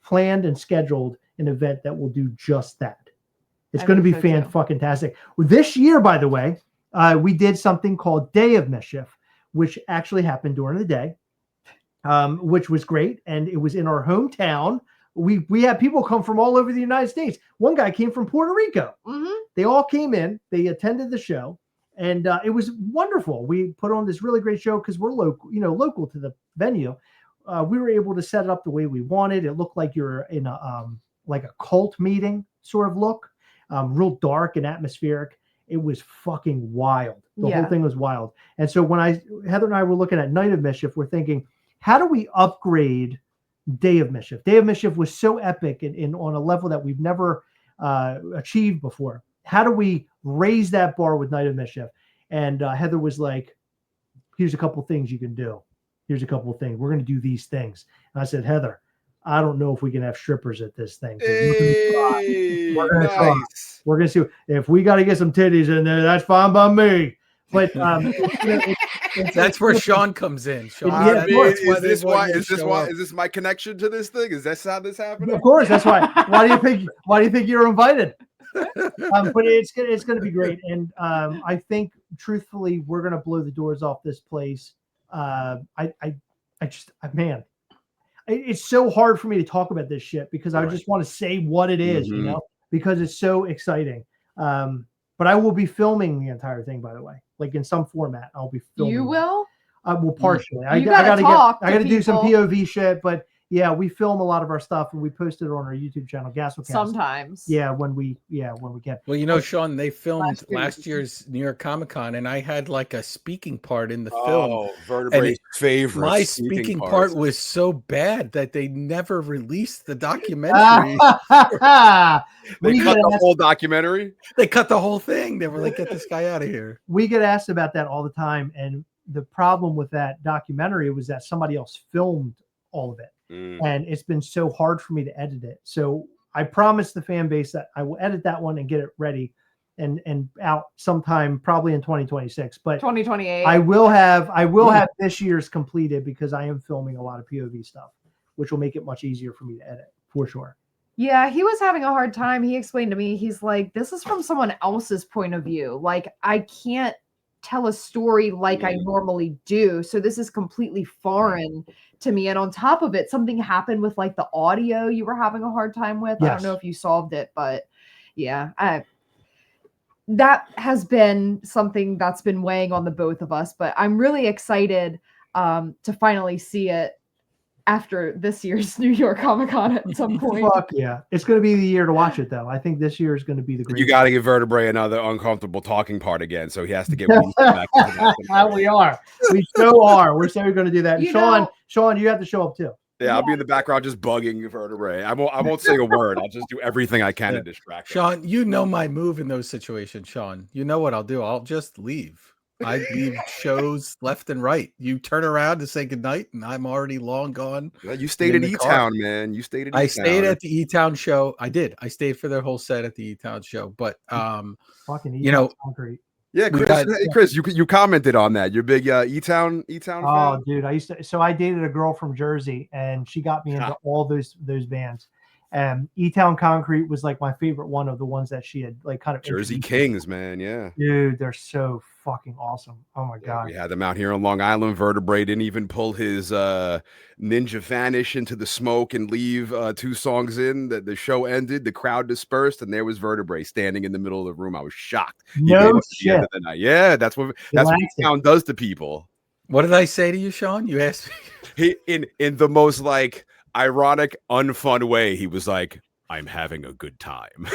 planned and scheduled an event that will do just that. It's going to be fan-fucking-tastic. This year, by the way, we did something called Day of Mischief, which actually happened during the day, which was great. And it was in our hometown. We had people come from all over the United States. One guy came from Puerto Rico. Mm-hmm. They all came in. They attended the show. And it was wonderful. We put on this really great show because we're local to the venue. We were able to set it up the way we wanted. It looked like you're in a like a cult meeting sort of look, real dark and atmospheric. It was fucking wild. The whole thing was wild. And so when Heather and I were looking at Night of Mischief, we're thinking, how do we upgrade Day of Mischief? Day of Mischief was so epic and on a level that we've never achieved before. How do we raise that bar with Night of Mischief? And Heather was like, here's a couple things you can do. Here's a couple of things. We're going to do these things. And I said, Heather, I don't know if we can have strippers at this thing. Hey, we're going to try. We're going to see. If we got to get some titties in there, that's fine by me. But that's where Shawn comes in. Shawn, is this my connection to this thing? Is that how this happened? Of course, that's why. Why do you think you're invited? But it's going to be great, and I think truthfully we're going to blow the doors off this place. Man, it's so hard for me to talk about this shit because I just want to say what it is, you know, because it's so exciting. But I will be filming the entire thing, by the way, like in some format. I'll be filming. You will? Well, partially. I got to do some POV shit, but. Yeah, we film a lot of our stuff and we post it on our YouTube channel, Gasselcast. Sometimes. Yeah, when we can. Well, you know, Shawn, they filmed last year's New York Comic Con, and I had like a speaking part in the film. Oh, Vertebrae's favorite. My speaking part was so bad that they never released the documentary. They cut the whole documentary. They cut the whole thing. They were like, "Get this guy out of here." We get asked about that all the time, and the problem with that documentary was that somebody else filmed all of it. And it's been so hard for me to edit it. So I promised the fan base that I will edit that one and get it ready and out sometime probably in 2026. But 2028. I will have this year's completed because I am filming a lot of POV stuff, which will make it much easier for me to edit for sure. Yeah, he was having a hard time. He explained to me, he's like, this is from someone else's point of view. Like, I can't tell a story like I normally do. So this is completely foreign to me. And on top of it, something happened with like the audio you were having a hard time with. Yes. I don't know if you solved it, but yeah, that has been something that's been weighing on the both of us, but I'm really excited to finally see it after this year's New York Comic Con at some point. Fuck yeah. It's going to be the year to watch it, though. I think this year is going to be the great. You got to give Vertebrae another uncomfortable talking part again, so he has to get back to that. We are. We so are. We're so going to do that. And Shawn, you have to show up too. Yeah, I'll be in the background just bugging Vertebrae. I won't say a word. I'll just do everything I can to distract him. Shawn, you know my move in those situations, Shawn. You know what I'll do. I'll just leave. I leave shows left and right. You turn around to say goodnight, and I'm already long gone. Well, you stayed at E-Town, man. You stayed at E-Town. I stayed at the E-Town show. I did. I stayed for their whole set at the E-Town show. But fucking you know, concrete. Yeah, Chris, you commented on that. You're big E-Town fan? Oh, dude, I dated a girl from Jersey, and she got me into all those bands. And E-Town Concrete was like my favorite one of the ones that she had like kind of Jersey Kings, man. Yeah, dude, they're so fucking awesome. Oh my god, we had them out here on Long Island. Vertebrae didn't even pull his ninja vanish into the smoke and leave 2 songs in. The show ended, the crowd dispersed, and there was Vertebrae standing in the middle of the room. I was shocked. No shit. End of the night. Yeah, that's what E-Town does to people. What did I say to you, Shawn? You asked me. He in the most like ironic, unfun way. He was like, I'm having a good time.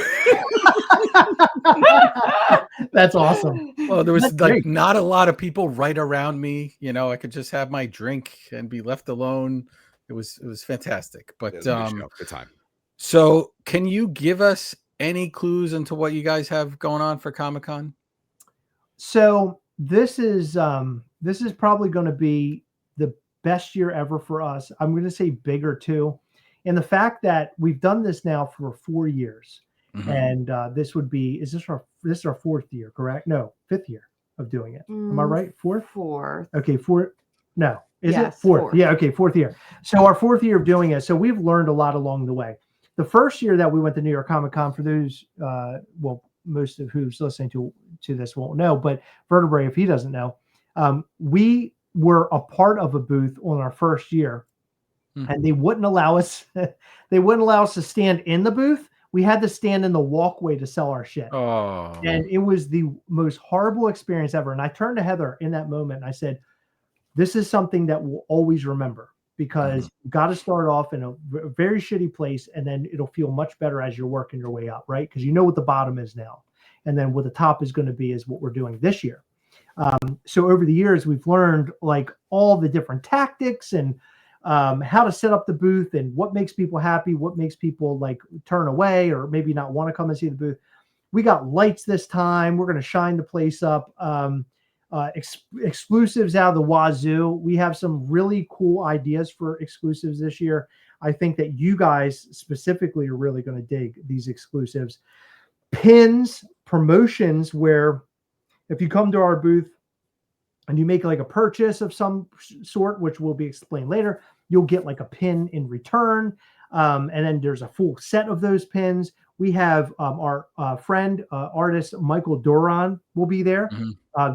That's awesome. Well, there was not a lot of people right around me. You know, I could just have my drink and be left alone. It was fantastic. But good time. So can you give us any clues into what you guys have going on for Comic-Con? So this is probably going to be the best year ever for us. I'm going to say bigger too. And the fact that we've done this now for 4 years, and this is our 4th year, correct? No, 5th year of doing it. Am I right? Fourth. Okay, 4. No, is it 4th? Yeah, okay, 4th year. So our 4th year of doing it. So we've learned a lot along the way. The first year that we went to New York Comic Con, for those, most of who's listening to this won't know, but Vertebrae, if he doesn't know, we were a part of a booth on our first year. And they wouldn't allow us to stand in the booth. We had to stand in the walkway to sell our shit. Oh. And it was the most horrible experience ever. And I turned to Heather in that moment and I said, this is something that we'll always remember, because you got to start off in a very shitty place, and then it'll feel much better as you're working your way up, right? Because you know what the bottom is now. And then what the top is going to be is what we're doing this year. So over the years, we've learned like all the different tactics and how to set up the booth and what makes people happy, what makes people like turn away or maybe not want to come and see the booth. We got lights this time. We're going to shine the place up. Exclusives out of the wazoo. We have some really cool ideas for exclusives this year. I think that you guys specifically are really going to dig these exclusives. Pins, promotions, where if you come to our booth and you make like a purchase of some sort, which will be explained later, you'll get like a pin in return. And then there's a full set of those pins. We have our friend, artist Michael Doran will be there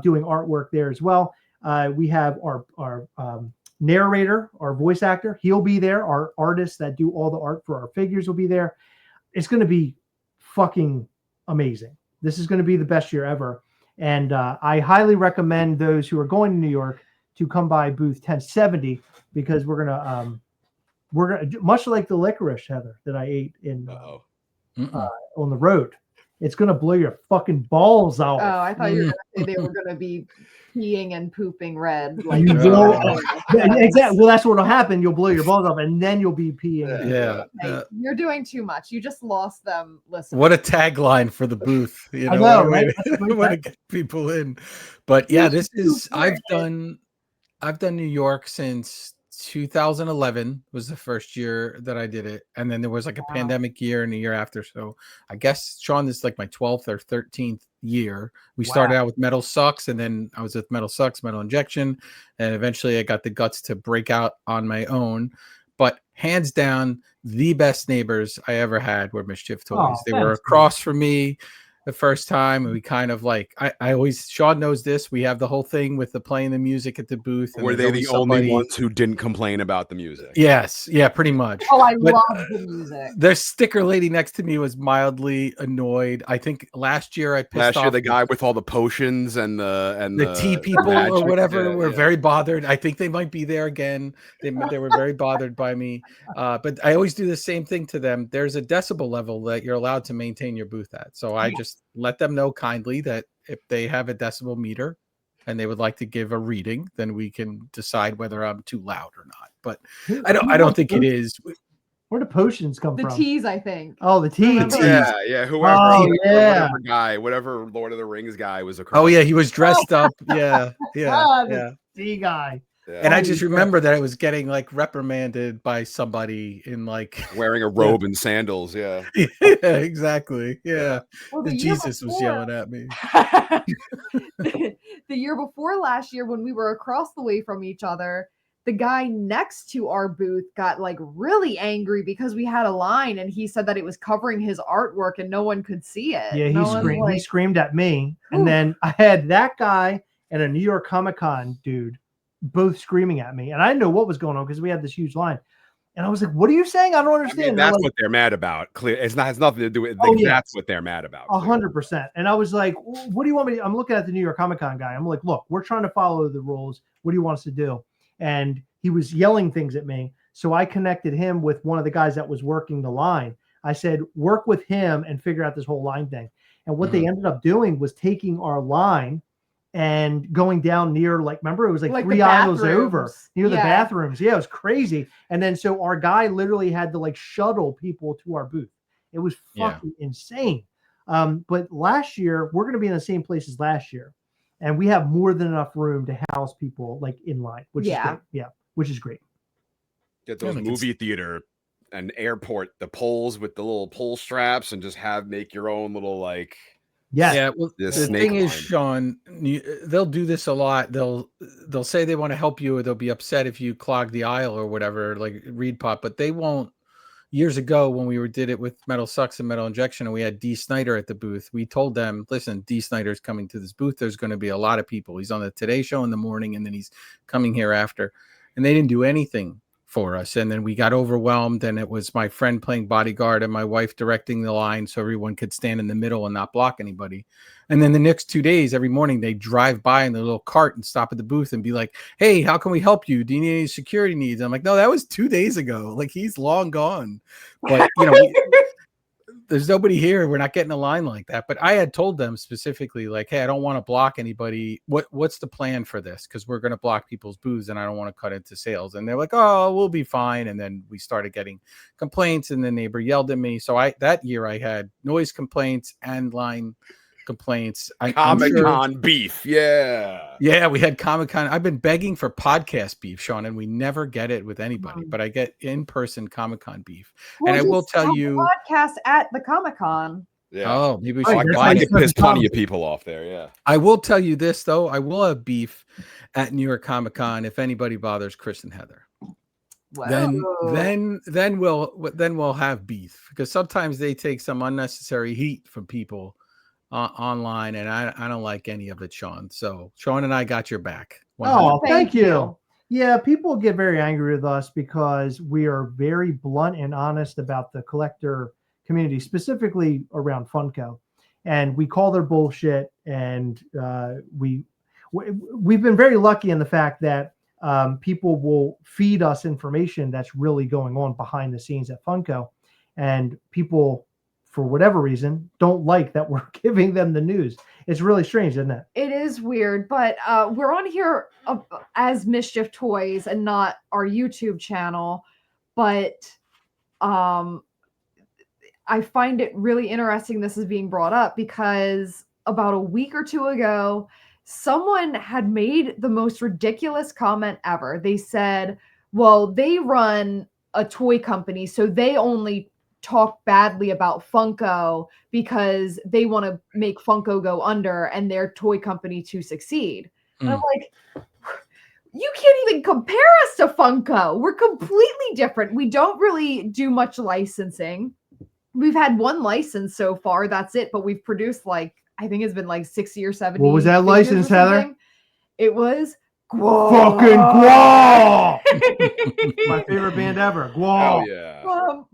doing artwork there as well. We have our narrator, our voice actor. He'll be there. Our artists that do all the art for our figures will be there. It's going to be fucking amazing. This is going to be the best year ever. And I highly recommend those who are going to New York to come by booth 1070, because we're gonna much like the licorice, Heather, that I ate in on the road. It's gonna blow your fucking balls out. Oh, I thought you were gonna say they were gonna be peeing and pooping red. Like exactly. Well, that's what'll happen. You'll blow your balls off, and then you'll be peeing. Yeah. You're doing too much. You just lost them. Listen. What a tagline for the booth. You know, I know, right? Want to get people in. But yeah, this is I've done New York since 2011 was the first year that I did it, and then there was like a pandemic year and a year after. So I guess, Shawn, this is like my 12th or 13th year. We started out with Metal Sucks, and then I was with Metal Sucks, Metal Injection, and eventually I got the guts to break out on my own. But hands down, the best neighbors I ever had were Mischief Toys. They were across from me the first time, and we kind of like I always, Shawn knows this, we have the whole thing with the playing the music at the booth. Were they the only ones who didn't complain about the music? Yes, yeah, pretty much. Oh, I love the music. The sticker lady next to me was mildly annoyed. I think last year the guy with all the potions and the tea people or whatever were very bothered. I think they might be there again. They were very bothered by me. But I always do the same thing to them. There's a decibel level that you're allowed to maintain your booth at. So I just let them know kindly that if they have a decibel meter and they would like to give a reading, then we can decide whether I'm too loud or not. But I don't think it is. Where do potions come from? The teas, I think. Oh, the teas. Yeah. Whoever whatever Lord of the Rings guy was. Oh yeah, he was dressed up. Yeah. The tea guy. Yeah. And I just remember that I was getting like reprimanded by somebody in like wearing a robe and sandals. Yeah. Yeah, exactly. Yeah. Well, Jesus was yelling at me. The year before last year, when we were across the way from each other, the guy next to our booth got like really angry because we had a line, and he said that it was covering his artwork and no one could see it. Yeah, he screamed at me. And then I had that guy and a New York Comic-Con dude both screaming at me, and I didn't know what was going on because we had this huge line, and I was like, "What are you saying? I don't understand." I mean, that's what they're mad about. Clear, it has nothing to do with. That's what they're mad about. 100%. And I was like, "What do you want me to?" I'm looking at the New York Comic-Con guy. I'm like, "Look, we're trying to follow the rules. What do you want us to do?" And he was yelling things at me, so I connected him with one of the guys that was working the line. I said, work with him and figure out this whole line thing. And what they ended up doing was taking our line and going down near, like, remember, it was like 3 aisles over near the bathrooms. Yeah, it was crazy. And then so our guy literally had to like shuttle people to our booth. It was fucking insane. But last year, we're going to be in the same place as last year. And we have more than enough room to house people like in line, which is great. Yeah, which is great. Get those movie theater and airport, the poles with the little pole straps, and just make your own little like. Yeah. Well, the thing is, Shawn, they'll do this a lot. They'll say they want to help you, or they'll be upset if you clog the aisle or whatever, like Reed Pop, but they won't. Years ago, when we did it with Metal Sucks and Metal Injection, and we had D. Snyder at the booth, we told them, listen, D. Snyder's coming to this booth. There's going to be a lot of people. He's on the Today Show in the morning, and then he's coming here after. And they didn't do anything for us. And then we got overwhelmed, and it was my friend playing bodyguard and my wife directing the line so everyone could stand in the middle and not block anybody. And then the next 2 days, every morning, they drive by in the little cart and stop at the booth and be like, hey, how can we help you? Do you need any security needs? I'm like, no, that was 2 days ago. Like, he's long gone. But, you know, there's nobody here. We're not getting a line like that. But I had told them specifically, like, hey, I don't want to block anybody. What's the plan for this? Because we're going to block people's booths, and I don't want to cut into sales. And they're like, oh, we'll be fine. And then we started getting complaints, and the neighbor yelled at me. So that year I had noise complaints and line complaints. Comic-Con beef. Yeah, we had Comic-Con. I've been begging for podcast beef, Shawn, and we never get it with anybody, but I get in-person Comic-Con beef. And I will tell you, podcast at the Comic-Con. Yeah. Oh, maybe we should I can piss plenty of people off there. Yeah. I will tell you this though. I will have beef at New York Comic-Con if anybody bothers Chris and Heather. Whoa. Then we'll have beef, because sometimes they take some unnecessary heat from people online, and I don't like any of it, Shawn. So Shawn and I got your back. 100%. Oh, thank you. Yeah, people get very angry with us because we are very blunt and honest about the collector community, specifically around Funko, and we call their bullshit. And we've been very lucky in the fact that people will feed us information that's really going on behind the scenes at Funko, and people, for whatever reason, don't like that we're giving them the news. It's really strange, isn't it? It is weird, but we're on here as Mischief Toys and not our YouTube channel. But I find it really interesting this is being brought up, because about a week or two ago, someone had made the most ridiculous comment ever. They said, well, they run a toy company, so they only talk badly about Funko because they want to make Funko go under and their toy company to succeed. And I'm like, you can't even compare us to Funko. We're completely different. We don't really do much licensing. We've had one license so far. That's it. But we've produced, like, I think it's been like 60 or 70. What was that license, Heather? It was Guaw. Fucking Guaw. My favorite band ever. Guaw. Oh, yeah.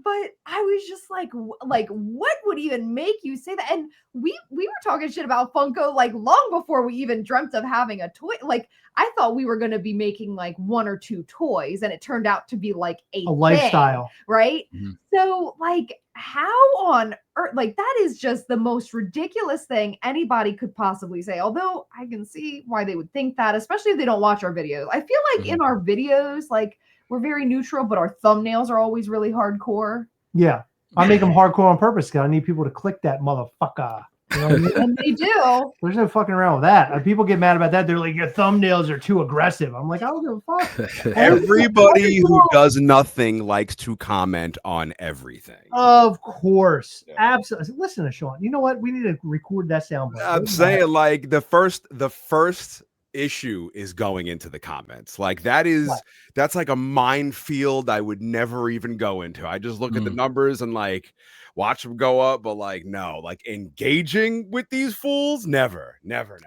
But I was just like, what would even make you say that? And we were talking shit about Funko like long before we even dreamt of having a toy. Like, I thought we were going to be making like 1 or 2 toys, and it turned out to be like a lifestyle, right? Mm-hmm. So, like, how on earth? Like, that is just the most ridiculous thing anybody could possibly say. Although I can see why they would think that, especially if they don't watch our videos. I feel like in our videos, like, we're very neutral, but our thumbnails are always really hardcore. Yeah, I make them hardcore on purpose because I need people to click that motherfucker. You know what I mean? And they do. There's no fucking around with that. People get mad about that. They're like, your thumbnails are too aggressive. I'm like, I don't give a fuck. Everybody who does nothing likes to comment on everything. Of course. Yeah. Absolutely. Listen to Shawn. You know what? We need to record that soundbite. I'm saying, like, the first issue is going into the comments. Like, that's like a minefield I would never even go into. I just look at the numbers and like watch them go up, but like, no, like, engaging with these fools, never.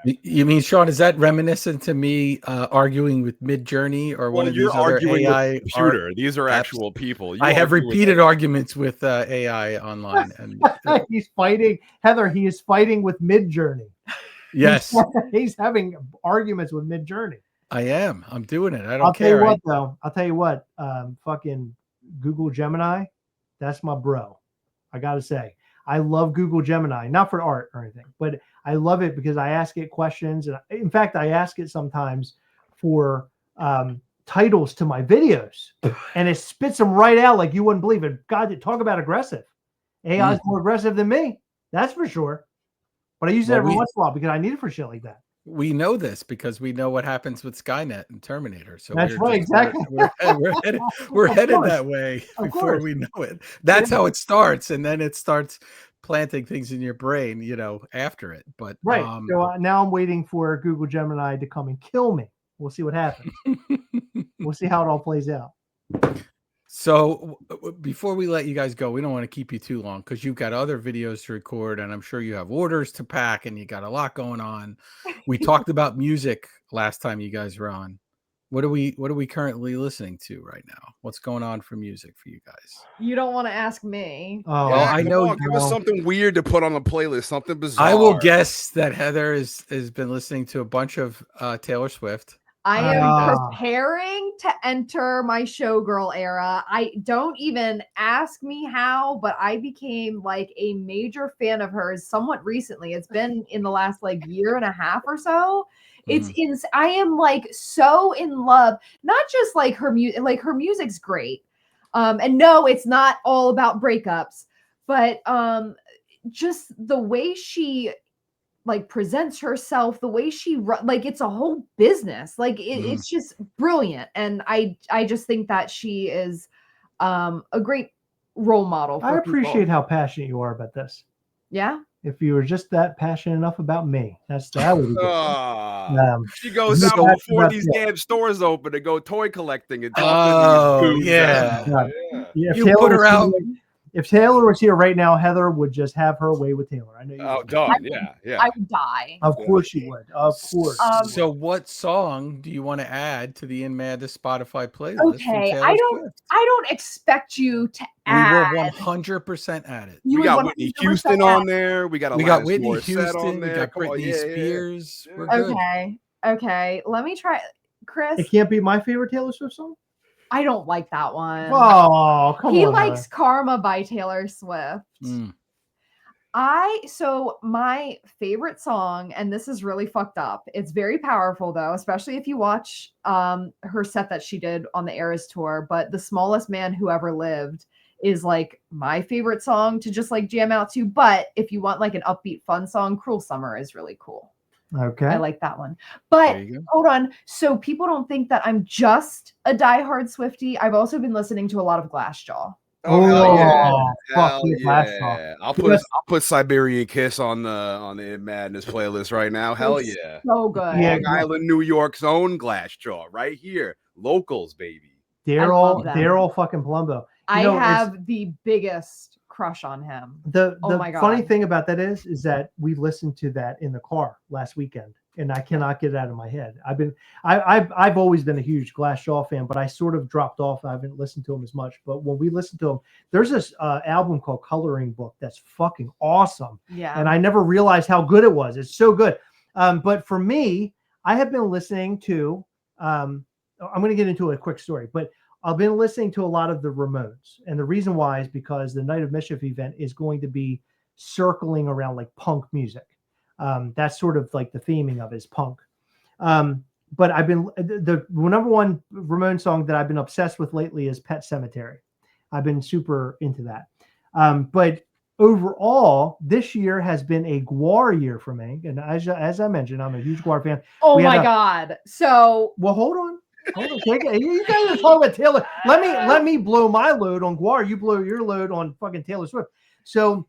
You mean, Shawn, is that reminiscent to me arguing with Midjourney or one of these other AI computer? These are actual people. I have repeated arguments with AI online, and he's fighting, Heather. He is fighting with Midjourney. Yes, he's having arguments with Midjourney. I am. I'm doing it. I don't care. I'll tell you what, though. I'll tell you what. Fucking Google Gemini, that's my bro. I gotta say, I love Google Gemini, not for art or anything, but I love it because I ask it questions, and in fact, I ask it sometimes for titles to my videos, and it spits them right out like you wouldn't believe it. God, talk about aggressive. AI is more aggressive than me, that's for sure. But I use it every once in a while because I need it for shit like that. We know this because we know what happens with Skynet and Terminator. So that's right, exactly. We're headed that way before we know it. That's how it starts, and then it starts planting things in your brain, after it. But so now I'm waiting for Google Gemini to come and kill me. We'll see what happens. We'll see how it all plays out. So before we let you guys go, we don't want to keep you too long because you've got other videos to record, and I'm sure you have orders to pack, and you got a lot going on. We talked about music last time you guys were on. What are we currently listening to right now? What's going on for music for you guys? You don't want to ask me. Oh, well, I know. Give us something weird to put on the playlist, something bizarre. I will guess that Heather has been listening to a bunch of Taylor Swift. I am preparing to enter my showgirl era. I don't even ask me how, but I became like a major fan of hers somewhat recently. It's been in the last like year and a half or so. I am like so in love, not just like her music, like her music's great. And no, it's not all about breakups, but just the way she like presents herself, the way she like it's a whole business. Like it's just brilliant, and I just think that she is a great role model. I appreciate how passionate you are about this. Yeah. If you were just that passionate enough about me, that would be good. She goes out before these damn stores open to go toy collecting and you put her out. If Taylor was here right now, Heather would just have her way with Taylor. I know you. Oh, done. Yeah. I would die. Of course you would. Of course. So, what song do you want to add to the In Madness Spotify playlist? Okay, I don't expect you to add. We will 100% add it. We got Whitney Houston on there. We got Whitney Houston on there. We got Britney Spears. Yeah. We're good. Okay. Let me try, Chris. It can't be my favorite Taylor Swift song. I don't like that one. Oh, come on. He likes Karma by Taylor Swift. So my favorite song, and this is really fucked up. It's very powerful though, especially if you watch her set that she did on the Eras tour. But The Smallest Man Who Ever Lived is like my favorite song to just like jam out to. But if you want like an upbeat fun song, Cruel Summer is really cool. Okay. I like that one. But hold on. So people don't think that I'm just a diehard Swiftie. I've also been listening to a lot of Glassjaw. Oh, hell yeah. I'll put Siberian Kiss on the Madness playlist right now. Hell yeah. So good. Long Island, New York's own Glassjaw right here. Locals, baby. Daryl fucking Palumbo. I have the biggest crush on him. The funny thing about that is that we listened to that in the car last weekend, and I cannot get it out of my head. I've always been a huge Glassjaw fan, but I sort of dropped off. I haven't listened to him as much. But when we listened to him, there's this album called Coloring Book that's fucking awesome. Yeah. And I never realized how good it was. It's so good. But for me, I have been listening to. I'm going to get into a quick story, but I've been listening to a lot of the Ramones, and the reason why is because the Night of Mischief event is going to be circling around like punk music. That's sort of like the theming of it is punk. But I've been the number one Ramones song that I've been obsessed with lately is Pet Sematary. I've been super into that. But overall, this year has been a Gwar year for me, and as I mentioned, I'm a huge Gwar fan. Oh my god! So well, hold on. You guys are talking about Taylor. Let me blow my load on Gwar. You blow your load on fucking Taylor Swift. So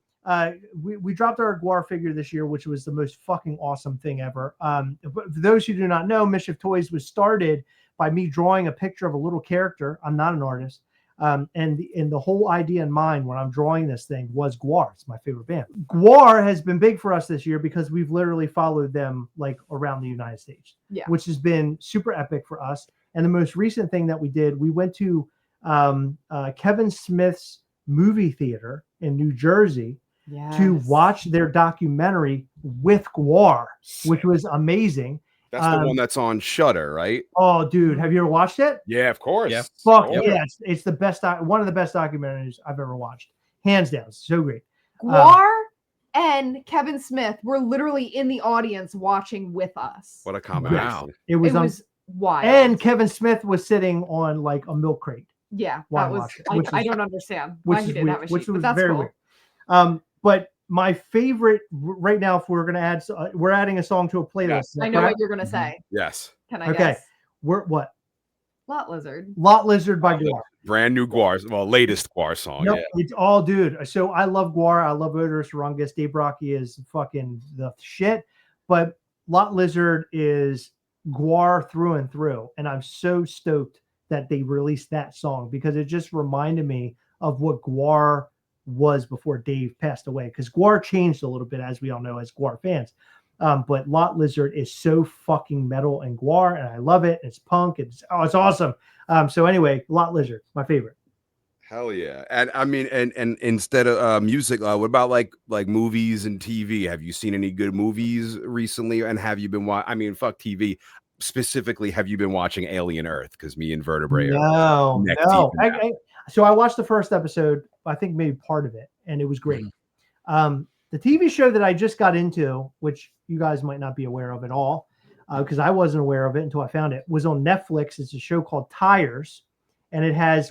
we dropped our Gwar figure this year, which was the most fucking awesome thing ever. For those who do not know, Mischief Toys was started by me drawing a picture of a little character. I'm not an artist. And the whole idea in mind when I'm drawing this thing was Gwar. It's my favorite band. Gwar has been big for us this year because we've literally followed them like around the United States, which has been super epic for us. And the most recent thing that we did, we went to Kevin Smith's movie theater in New Jersey to watch their documentary with Gwar, which was amazing. That's the one that's on Shudder, right? Oh, dude, have you ever watched it? Yeah, of course. Yeah. Fuck yeah, it's the best, one of the best documentaries I've ever watched. hands down, so great. Guar and Kevin Smith were literally in the audience watching with us. What a combination! Wow. It was wild. And Kevin Smith was sitting on like a milk crate. Yeah, that was. I don't understand why he didn't have a sheet, but that's cool. Weird. But my favorite right now, if we're gonna add, we're adding a song to a playlist. Yes. I know what you're gonna say. Yes. Can I guess? We're what? Lot Lizard. Lot Lizard by Guar. Brand new Guar, latest Guar song. Yep, Yeah. it's all, dude. So I love Guar. I love Odorous Rungus. Dave Brockie is fucking the shit. But Lot Lizard is Guar through and through. And I'm so stoked that they released that song because it just reminded me of what Guar was before Dave passed away. Because Guar changed a little bit, as we all know, as Guar fans. But Lot Lizard is so fucking metal and Guar, and I love it. It's punk. It's awesome. So anyway, Lot Lizard, my favorite. Hell yeah. And I mean, and instead of music, what about like movies and TV? Have you seen any good movies recently? And have you been watching? I mean, fuck TV. Specifically, have you been watching Alien Earth? Because me and Vertebrae no. So I watched the first episode, I think maybe part of it, and it was great. Mm-hmm. The TV show that I just got into, which you guys might not be aware of at all, because I wasn't aware of it until I found it, was on Netflix. It's a show called Tires, and it has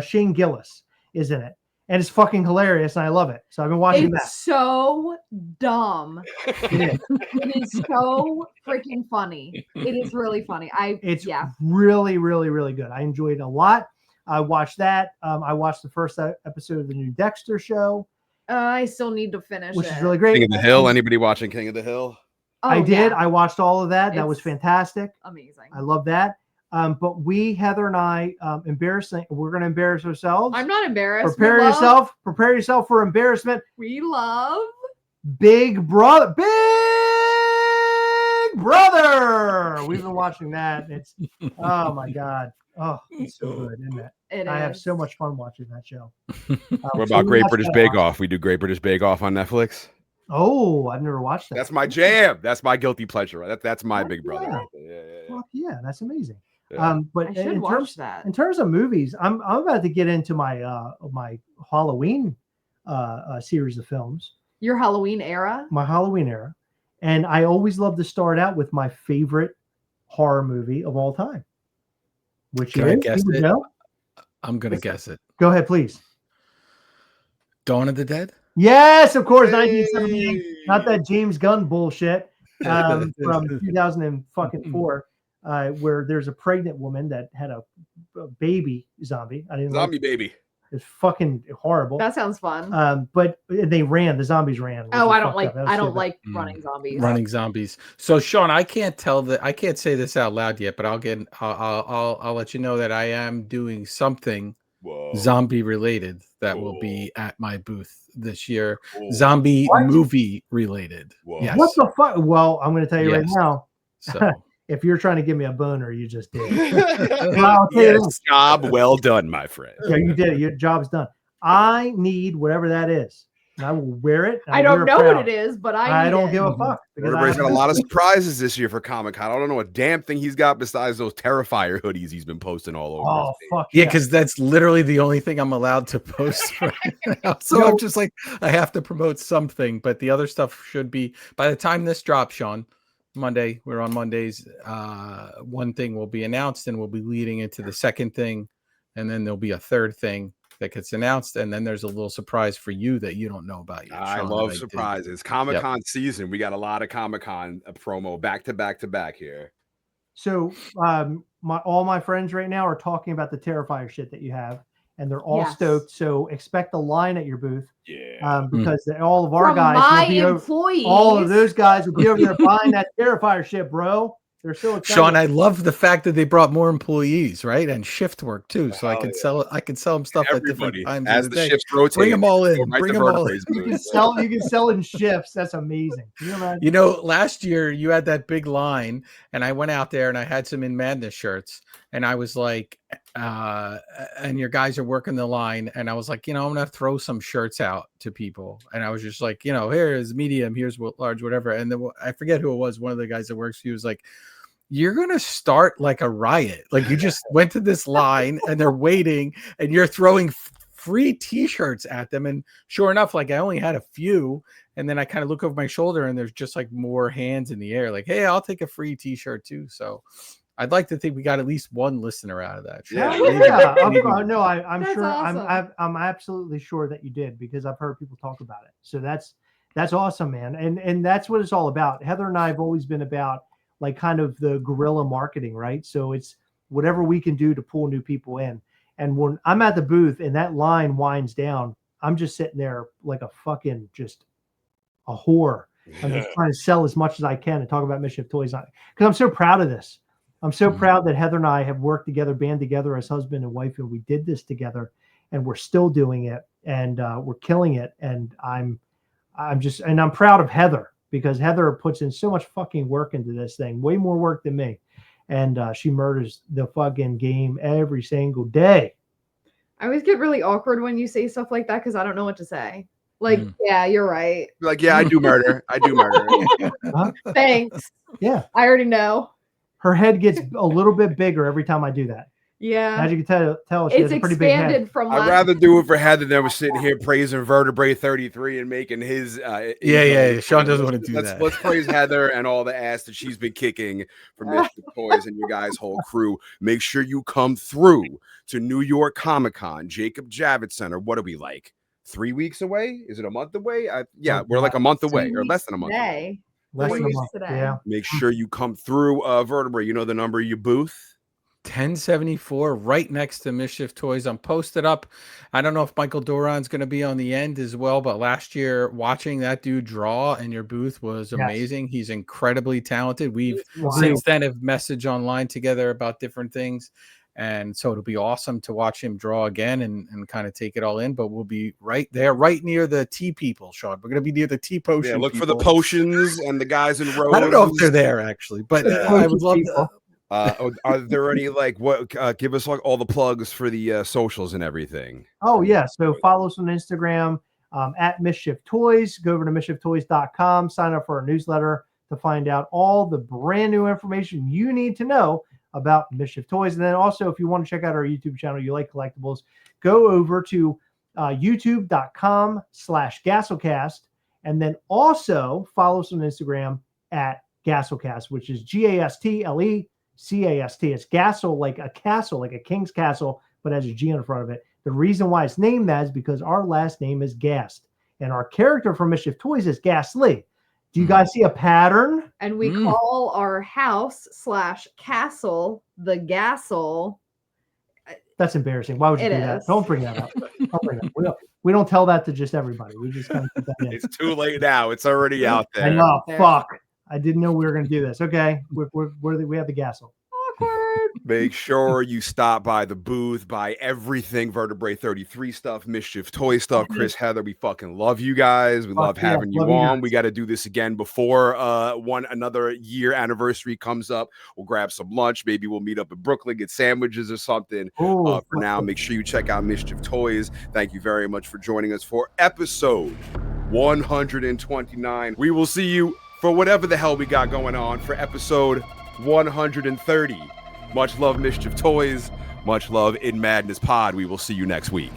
Shane Gillis is in it, and it's fucking hilarious, and I love it. So I've been watching that. It's so dumb. It is so freaking funny. It is really funny. It's really, really, really good. I enjoyed it a lot. I watched that. I watched the first episode of the new Dexter show. I still need to finish which is really great. King of the Hill. Anybody watching King of the Hill? Oh, I did. Yeah. I watched all of that. That was fantastic. Amazing. I love that. But Heather and I, we're going to embarrass ourselves. I'm not embarrassed. Prepare yourself for embarrassment. We love Big Brother. We've been watching that. It's, oh my God. Oh, it's so good, isn't it? I have so much fun watching that show. What about Great British Bake Off? We do Great British Bake Off on Netflix. Oh, I've never watched that. That's my jam. That's my guilty pleasure. That's my Big Brother. Right there. Yeah, that's amazing. Yeah. But I should watch that. In terms of movies, I'm about to get into my my Halloween series of films. Your Halloween era? My Halloween era. And I always love to start out with my favorite horror movie of all time. Which Can I guess it? I'm going to guess it. Go ahead, please. Dawn of the Dead? Yes, of course. 1978. Not that James Gunn bullshit from 2004, where there's a pregnant woman that had a baby zombie. Zombie baby. It's fucking horrible. That sounds fun. But the zombies ran. Oh, I don't like running zombies. Running zombies. So Shawn, I can't say this out loud yet, but I'll let you know that I am doing something zombie related that will be at my booth this year. Zombie movie related. Yes. What the fuck? Well, I'm going to tell you right now. So if you're trying to give me a boner, you just did. Job well done, my friend. Yeah, you did it. Your job's done. I need whatever that is. And I will wear it. I don't know what it is, but I don't give a fuck. Everybody's got a lot of surprises this year for Comic-Con. I don't know a damn thing he's got besides those Terrifier hoodies he's been posting all over. Oh, fuck yeah, because that's literally the only thing I'm allowed to post right now. So I'm just like, I have to promote something, but the other stuff should be, by the time this drops, Shawn, Monday, we're on Mondays, one thing will be announced and we'll be leading into the second thing, and then there'll be a third thing that gets announced, and then there's a little surprise for you that you don't know about yet. I love surprises. Comic-Con season. We got a lot of Comic-Con promo back to back here. So all my friends right now are talking about the Terrifier shit that you have, and they're all stoked. So expect a line at your booth. Yeah. Because all of our guys all of those guys will be over there buying that Terrifier shit, bro. They're so excited. Shawn, I love the fact that they brought more employees, right? And shift work too. So I could sell them stuff at different times as of the shifts rotate. Bring them all in. Bring them all in. You can sell in shifts. That's amazing. You know, last year you had that big line, and I went out there and I had some In Madness shirts, and I was like, and your guys are working the line, and I was like, I'm gonna throw some shirts out to people, and I was just like, here's medium, here's large, whatever. And then I forget who it was. One of the guys that works, he was like, you're going to start like a riot. Like you just went to this line and they're waiting and you're throwing free t-shirts at them. And sure enough, like I only had a few, and then I kind of look over my shoulder and there's just like more hands in the air, like, hey, I'll take a free t-shirt too. So I'd like to think we got at least one listener out of that. Yeah, no, I'm sure. Awesome. I'm absolutely sure that you did, because I've heard people talk about it. So that's awesome, man. And that's what it's all about. Heather and I have always been about like kind of the guerrilla marketing, right? So it's whatever we can do to pull new people in. And when I'm at the booth and that line winds down, I'm just sitting there like a fucking just a whore. I'm just trying to sell as much as I can and talk about Mischief Toys, because I'm so proud of this. I'm so proud that Heather and I have worked together, band together as husband and wife, and we did this together, and we're still doing it, and we're killing it. And I'm proud of Heather, because Heather puts in so much fucking work into this thing, way more work than me. And she murders the fucking game every single day. I always get really awkward when you say stuff like that, because I don't know what to say. Like, yeah, you're right. Like, yeah, I do murder. I do murder. Thanks. Yeah. I already know. Her head gets a little bit bigger every time I do that. Yeah. As you can tell she has a pretty big head. I'd rather do it for Heather than we're sitting here praising Vertebrae33 and making his. Yeah. Shawn doesn't want to do that. Let's praise Heather and all the ass that she's been kicking for Mischief Toys and your guys' whole crew. Make sure you come through to New York Comic-Con, Jacob Javits Center. What are we like? 3 weeks away? Is it a month away? We're like a month away, or less than a month away. Less than a month. Yeah. Make sure you come through Vertebrae. You know the number of your booth? 1074, right next to Mischief Toys. I'm posted up. I don't know if Michael Doran's going to be on the end as well, but last year watching that dude draw in your booth was amazing. He's incredibly talented. We've since then have messaged online together about different things. And so it'll be awesome to watch him draw again and kind of take it all in. But we'll be right there, right near the tea people, Shawn. We're going to be near the tea potion. Yeah, look for the potions and the guys in rows. I don't know if they're there, actually, but I would love to. Are there any give us like all the plugs for the socials and everything? Oh, yeah. So follow us on Instagram at Mischief Toys. Go over to mischieftoys.com. Sign up for our newsletter to find out all the brand new information you need to know about Mischief Toys. And then also, if you want to check out our YouTube channel, you like collectibles, go over to youtube.com/Gasselcast. And then also follow us on Instagram at Gasselcast, which is GASTLECAST. It's Gassel, like a castle, like a king's castle, but has a G in front of it. The reason why it's named that is because our last name is Gast, and our character from Mischief Toys is Ghastly. Do you guys see a pattern? And we call our house/castle the Gassel. That's embarrassing. Why would you do that? Don't bring that up. We don't tell that to just everybody. We just kind of put that in. It's too late now. It's already out there. I know. Fuck. I didn't know we were going to do this. Okay. We have the Gassel. Awkward. Make sure you stop by the booth, buy everything Vertebrae33 stuff, Mischief Toy stuff. Chris, Heather, we fucking love you guys. We love having you on. We got to do this again before another year anniversary comes up. We'll grab some lunch. Maybe we'll meet up in Brooklyn, get sandwiches or something. For now, make sure you check out Mischief Toys. Thank you very much for joining us for episode 129. We will see you for whatever the hell we got going on for episode 130. Much love, Mischief Toys. Much love in Madness Pod. We will see you next week.